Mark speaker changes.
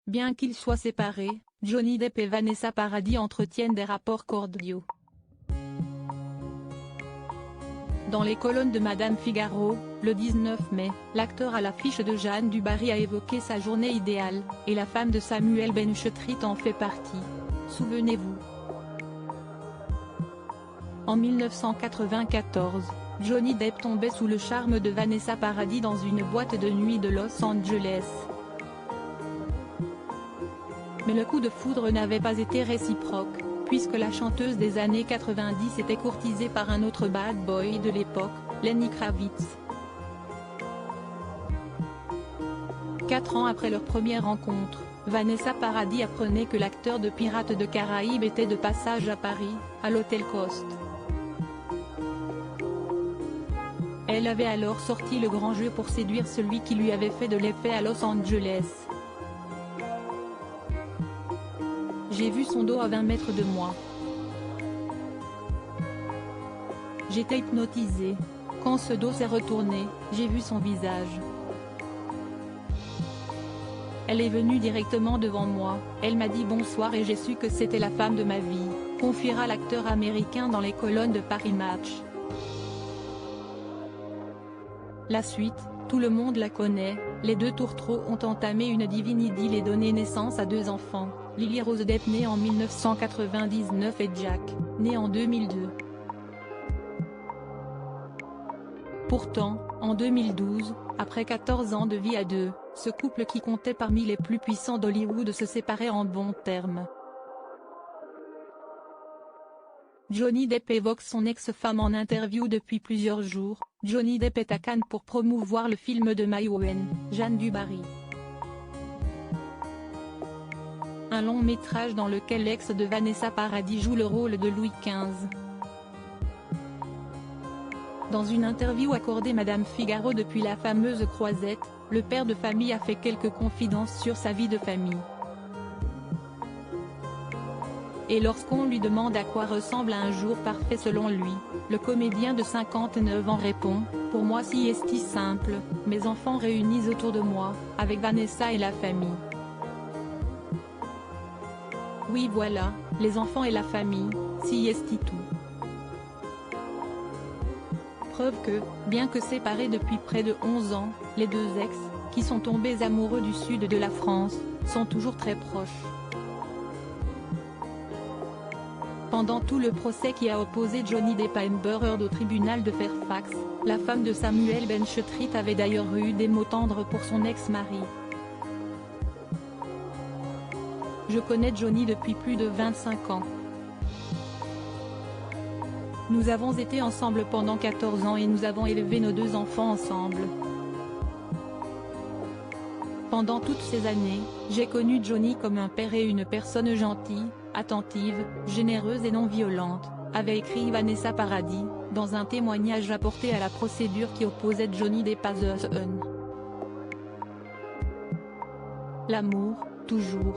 Speaker 1: Bien qu'ils soient séparés, Johnny Depp et Vanessa Paradis entretiennent des rapports cordiaux. Dans les colonnes de Madame Figaro, le 19 mai, l'acteur à l'affiche de Jeanne du Barry a évoqué sa journée idéale, et la femme de Samuel Benchetrit en fait partie. Souvenez-vous. En 1994, Johnny Depp tombait sous le charme de Vanessa Paradis dans une boîte de nuit de Los Angeles. Mais le coup de foudre n'avait pas été réciproque, puisque la chanteuse des années 90 était courtisée par un autre bad boy de l'époque, Lenny Kravitz. 4 ans après leur première rencontre, Vanessa Paradis apprenait que l'acteur de Pirates des Caraïbes était de passage à Paris, à l'hôtel Coste. Elle avait alors sorti le grand jeu pour séduire celui qui lui avait fait de l'effet à Los Angeles. J'ai vu son dos à 20 mètres de moi. J'étais hypnotisée. Quand ce dos s'est retourné, j'ai vu son visage. Elle est venue directement devant moi, elle m'a dit bonsoir et j'ai su que c'était la femme de ma vie, confiera l'acteur américain dans les colonnes de Paris Match. La suite, tout le monde la connaît, les deux tourtereaux ont entamé une divine idylle et donné naissance à 2 enfants, Lily Rose Depp née en 1999 et Jack, né en 2002. Pourtant, en 2012, après 14 ans de vie à deux, ce couple qui comptait parmi les plus puissants d'Hollywood se séparait en bons termes. Johnny Depp évoque son ex-femme en interview depuis plusieurs jours. Johnny Depp est à Cannes pour promouvoir le film de Maïwenn, Jeanne du Barry. Un long métrage dans lequel l'ex de Vanessa Paradis joue le rôle de Louis XV. Dans une interview accordée Madame Figaro depuis la fameuse croisette, le père de famille a fait quelques confidences sur sa vie de famille. Et lorsqu'on lui demande à quoi ressemble un jour parfait selon lui, le comédien de 59 ans répond « Pour moi si est simple, mes enfants réunis autour de moi, avec Vanessa et la famille. Oui voilà, les enfants et la famille, si est tout. » Preuve que, bien que séparés depuis près de 11 ans, les deux ex, qui sont tombés amoureux du sud de la France, sont toujours très proches. Pendant tout le procès qui a opposé Johnny Depp à Amber Heard au tribunal de Fairfax, la femme de Samuel Benchetrit avait d'ailleurs eu des mots tendres pour son ex-mari. Je connais Johnny depuis plus de 25 ans. Nous avons été ensemble pendant 14 ans et nous avons élevé nos 2 enfants ensemble. Pendant toutes ces années, j'ai connu Johnny comme un père et une personne gentille, attentive, généreuse et non violente, avait écrit Vanessa Paradis, dans un témoignage rapporté à la procédure qui opposait Johnny Depp à The Sun. L'amour, toujours.